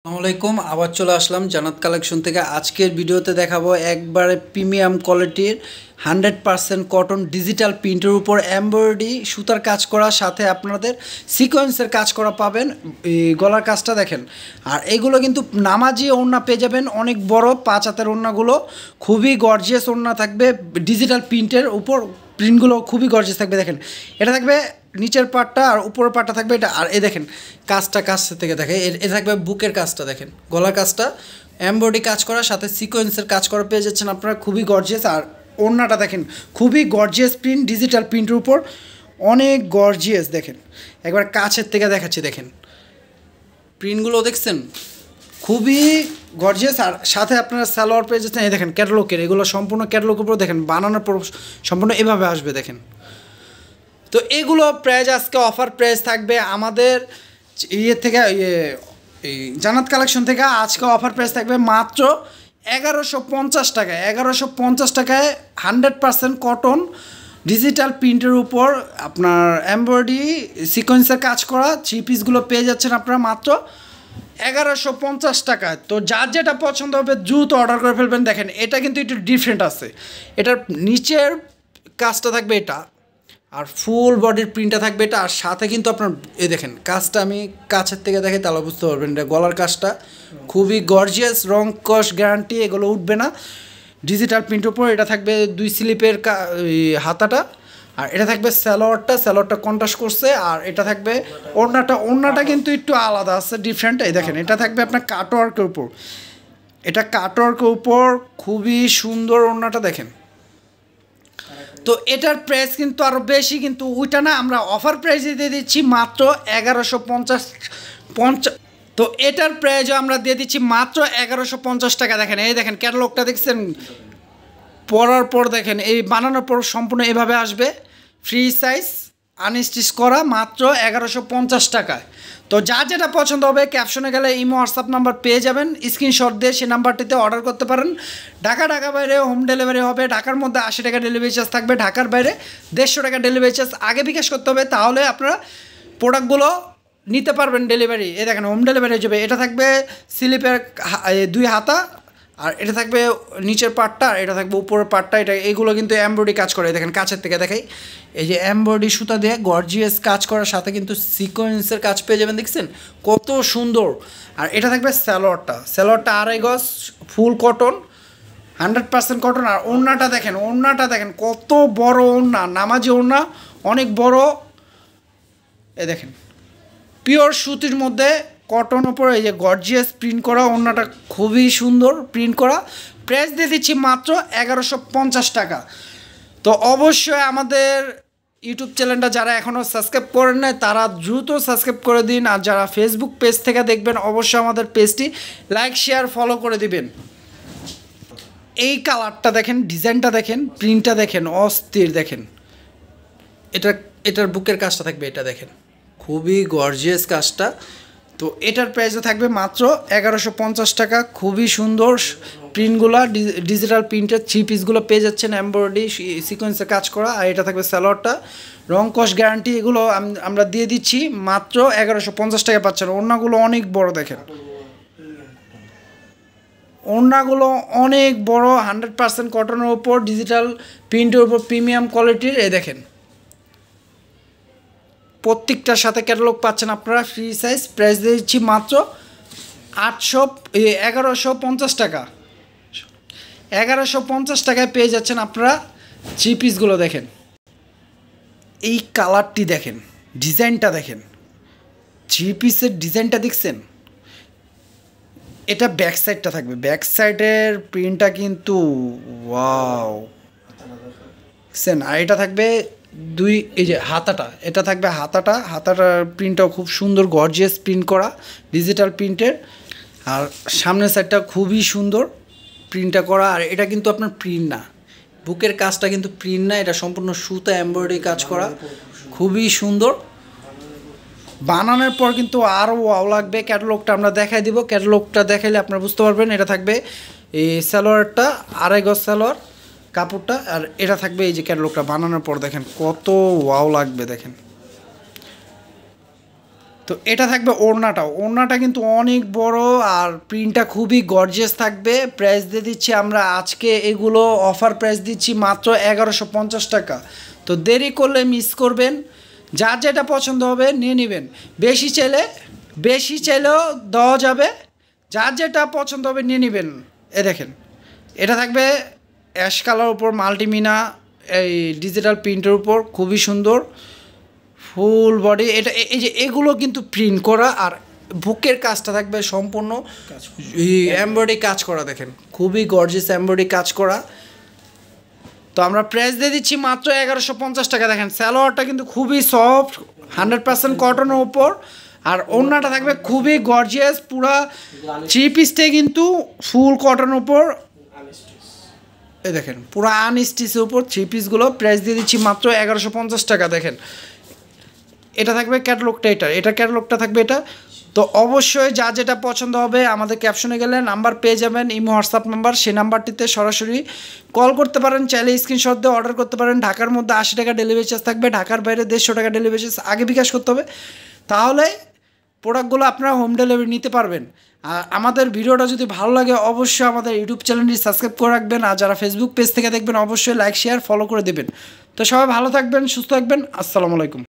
আসসালামু আলাইকুম, আবার চলে আসলাম জান্নাত কালেকশন থেকে। আজকের ভিডিওতে দেখাবো একবারে প্রিমিয়াম কোয়ালিটির 100% কটন ডিজিটাল প্রিন্টের উপর এমব্রয়ডারি সুতার কাজ করা, সাথে আপনাদের সিকোয়েন্সের কাজ করা পাবেন। এই গলার কাজটা দেখেন। আর এগুলো কিন্তু নামাজি ওড়না পেয়ে যাবেন, অনেক বড় 5 হাতের ওড়নাগুলো খুবই গর্জিয়াস ওড়না থাকবে। ডিজিটাল প্রিন্টের উপর প্রিন্টগুলো খুবই গর্জিয়াস থাকবে। দেখেন, এটা থাকবে নিচের পাটটা আর উপরের পাটটা থাকবে এটা। আর এই দেখেন কাজটা কাছ থেকে দেখে এ থাকবে বুকের কাজটা, দেখেন গলার কাজটা এমব্রয়ডারি কাজ করা, সাথে সিকোয়েন্সের কাজ করা পেয়ে যাচ্ছেন আপনারা, খুবই গর্জিয়াস। আর ওড়নাটা দেখেন খুবই গর্জিয়াস প্রিন্ট, ডিজিটাল প্রিন্টের উপর অনেক গর্জিয়াস। দেখেন একবার কাছের থেকে দেখাচ্ছি, দেখেন প্রিন্টগুলো দেখছেন খুবই গর্জিয়াস। আর সাথে আপনারা সালোয়ার পেয়ে যাচ্ছেন, এই দেখেন ক্যাটালগের, এগুলো সম্পূর্ণ ক্যাটালগের উপর দেখেন বানানোর পর সম্পূর্ণ এভাবে আসবে দেখেন। তো এগুলো প্রাইস আজকে অফার প্রাইস থাকবে আমাদের ইয়ে থেকে এই জান্নাত কালেকশন থেকে। আজকে অফার প্রাইস থাকবে মাত্র 1150 টাকায়। 1150 টাকায় 100% কটন ডিজিটাল প্রিন্টের উপর আপনার এমব্রয়ডারি সিকোয়েন্সের কাজ করা থ্রি পিসগুলো পেয়ে যাচ্ছেন আপনারা মাত্র 1150 টাকায়। তো যার যেটা পছন্দ হবে দ্রুত অর্ডার করে ফেলবেন। দেখেন এটা কিন্তু একটু ডিফারেন্ট আছে, এটার নিচের কাজটা থাকবে এটা, আর ফুল বডির প্রিন্টটা থাকবে এটা। আর সাথে কিন্তু আপনার এই দেখেন কাজটা আমি কাছের থেকে দেখে তাহলে বুঝতে পারবেন, এটা গলার কাজটা খুবই গর্জিয়াস, রং কস গ্যারান্টি, এগুলো উঠবে না। ডিজিটাল প্রিন্টের উপর এটা থাকবে 2 স্লিপের হাতাটা। আর এটা থাকবে স্যালোয়ারটা কন্ট্রাস্ট করছে। আর এটা থাকবে ওড়নাটা কিন্তু একটু আলাদা আছে, ডিফারেন্ট। এই দেখেন এটা থাকবে আপনার কাটওয়ার্কের উপর, এটা কাটওয়ার্কের উপর খুবই সুন্দর ওড়নাটা দেখেন। তো এটার প্রাইস কিন্তু আরও বেশি, কিন্তু ওইটা না, আমরা অফার প্রাইসে দিয়ে দিচ্ছি মাত্র 1150। তো এটার প্রাইসও আমরা দিয়ে দিচ্ছি মাত্র 1150 টাকা। দেখেন এই দেখেন ক্যাটালগটা দেখছেন, পরার পর দেখেন এই বানানোর পর সম্পূর্ণ এভাবে আসবে, ফ্রি সাইজ আনস্টিচ করা, মাত্র 1150 টাকায়। তো যা যেটা পছন্দ হবে ক্যাপশনে গেলে ইমো হোয়াটসঅ্যাপ নাম্বার পেয়ে যাবেন, স্ক্রিনশট দিয়ে সেই নাম্বারটিতে অর্ডার করতে পারেন। ঢাকা বাইরে হোম ডেলিভারি হবে, ঢাকার মধ্যে 80 টাকা ডেলিভারি চার্জ থাকবে, ঢাকার বাইরে 150 টাকা ডেলিভারি চার্জ আগে বিকাশ করতে হবে, তাহলে আপনারা প্রোডাক্টগুলো নিতে পারবেন ডেলিভারি। এই দেখেন হোম ডেলিভারি হয়ে যাবে। এটা থাকবে স্লিপের 2 হাতা, আর এটা থাকবে নিচের পার্টটা, আর এটা থাকবে উপরের পার্টটা। এটা এগুলো কিন্তু এমব্রয়ডারি কাজ করে, দেখেন কাছের থেকে দেখাই, এই যে এমব্রয়ডারি সুতা দিয়ে গর্জিয়াস কাজ করার সাথে কিন্তু সিকোয়েন্সের কাজ পেয়ে যাবেন, দেখছেন কত সুন্দর। আর এটা থাকবে স্যালোয়ারটা 2.5 গজ ফুল কটন, 100% কটন। আর ওড়নাটা দেখেন কত বড় ওড়না, নামাজি ওড়না অনেক বড়। এ দেখেন পিওর সুতির মধ্যে কটন ওপরে এই যে গর্জিয়াস প্রিন্ট করা, ওড়নাটা খুবই সুন্দর প্রিন্ট করা। প্রাইস দিয়ে দিচ্ছি মাত্র 1150 টাকা। তো অবশ্যই আমাদের ইউটিউব চ্যানেলটা যারা এখনও সাবস্ক্রাইব করেন নাই তারা দ্রুত সাবস্ক্রাইব করে দিন। আর যারা ফেসবুক পেজ থেকে দেখবেন অবশ্যই আমাদের পেজটি লাইক শেয়ার ফলো করে দিবেন। এই কালারটা দেখেন, ডিজাইনটা দেখেন, প্রিন্টটা দেখেন অস্থির। দেখেন এটার বুকের কাজটা থাকবে, এটা দেখেন খুবই গর্জিয়াস কাজটা। তো এটার প্রাইসও থাকবে মাত্র 1150 টাকা। খুবই সুন্দর প্রিন্টগুলো, ডিজিটাল প্রিন্টের থ্রি পিসগুলো পেয়ে যাচ্ছেন এমব্রয়ডারি সিকোয়েন্সে কাজ করা। আর এটা থাকবে স্যালোয়ারটা, রং কস গ্যারান্টি, এগুলো আমরা দিয়ে দিচ্ছি মাত্র 1150 টাকা পাচ্ছেন। ওড়নাগুলো অনেক বড়, দেখেন ওড়নাগুলো অনেক বড়, 100% কটনের ওপর ডিজিটাল প্রিন্টের উপর প্রিমিয়াম কোয়ালিটির। এই দেখেন প্রত্যেকটার সাথে ক্যাটালগ পাচ্ছেন আপনারা ফ্রি সাইজ। প্রাইস দিয়ে দিচ্ছি মাত্র 1150 টাকা। 1150 টাকায় পেয়ে যাচ্ছেন আপনারা থ্রি পিসগুলো। দেখেন এই কালারটি দেখেন, ডিজাইনটা দেখেন, থ্রি পিসের ডিজাইনটা দেখছেন। এটা ব্যাক সাইডটা থাকবে, ব্যাক সাইডের প্রিন্টটা কিন্তু ওয়াও দেখছেন। আর এটা থাকবে এই যে হাতাটা, এটা থাকবে হাতাটার প্রিন্টটাও খুব সুন্দর, গর্জিয়াস প্রিন্ট করা ডিজিটাল প্রিন্টের। আর সামনের সাইডটা খুবই সুন্দর প্রিন্টটা করা। আর এটা কিন্তু আপনার প্রিন্ট না, বুকের কাজটা কিন্তু প্রিন্ট না, এটা সম্পূর্ণ সুতা এমব্রয়ডারি কাজ করা, খুবই সুন্দর। বানানোর পর কিন্তু আরও ওয়াও লাগবে। ক্যাটালগটা আমরা দেখাই দিব, ক্যাটালগটা দেখাইলে আপনারা বুঝতে পারবেন। এটা থাকবে এই সালোয়ারটা 2.5 গজ সালোয়ার কাপড়টা। আর এটা থাকবে এই যে ক্যাটালগটা বানানোর পর দেখেন কত ওয়াও লাগবে। দেখেন তো এটা থাকবে ওড়নাটা কিন্তু অনেক বড় আর প্রিন্টটা খুবই গর্জিয়াস থাকবে। প্রাইস দিয়ে দিচ্ছি আমরা আজকে এগুলো অফার প্রাইস দিচ্ছি মাত্র 1150 টাকা। তো দেরি করলে মিস করবেন, যার যেটা পছন্দ হবে নিয়ে নেবেন। বেশি চাইলেও দেওয়া যাবে, যার যেটা পছন্দ হবে নিয়ে নেবেন। এ দেখেন, এটা থাকবে অ্যাশ কালার উপর মাল্টিমিনা এই ডিজিটাল প্রিন্টের উপর, খুবই সুন্দর ফুল বডি। এটা এই যে এগুলো কিন্তু প্রিন্ট করা, আর বুকের কাজটা থাকবে সম্পূর্ণ এমব্রয়ডারি কাজ করা। দেখেন খুবই গর্জিয়াস এমব্রয়ডারি কাজ করা। তো আমরা প্রাইস দিয়ে দিচ্ছি মাত্র 1150 টাকা। দেখেন সালোয়ারটা কিন্তু খুবই সফট 100% কটনের উপর, আর ওড়নাটা থাকবে খুবই গর্জিয়াস পুরা 3 পিসটাই কিন্তু ফুল কটনের উপর। এই দেখেন পুরো আনস্টিচের উপর 3 পিসগুলো। প্রাইস দিয়ে দিচ্ছি মাত্র 1150 টাকা। দেখেন এটা থাকবে ক্যাটালগটা, এটা ক্যাটালগটা থাকবে এটা। তো অবশ্যই যা যেটা পছন্দ হবে আমাদের ক্যাপশনে গেলে নাম্বার পেয়ে যাবেন, ইমো হোয়াটসঅ্যাপ নাম্বার, সেই নাম্বারটিতে সরাসরি কল করতে পারেন, চাইলে স্ক্রিনশট দিয়ে অর্ডার করতে পারেন। ঢাকার মধ্যে 80 টাকা ডেলিভারি চার্জ থাকবে, ঢাকার বাইরে 150 টাকা ডেলিভারি চার্জ আগে বিকাশ করতে হবে, তাহলে প্রোডাক্টগুলো আপনারা হোম ডেলিভারি নিতে পারবেন। আর আমাদের ভিডিওটা যদি ভালো লাগে অবশ্যই আমাদের ইউটিউব চ্যানেলটি সাবস্ক্রাইব করে রাখবেন, আর যারা ফেসবুক পেজ থেকে দেখবেন অবশ্যই লাইক শেয়ার ফলো করে দেবেন। তো সবাই ভালো থাকবেন, সুস্থ থাকবেন, আসসালামু আলাইকুম।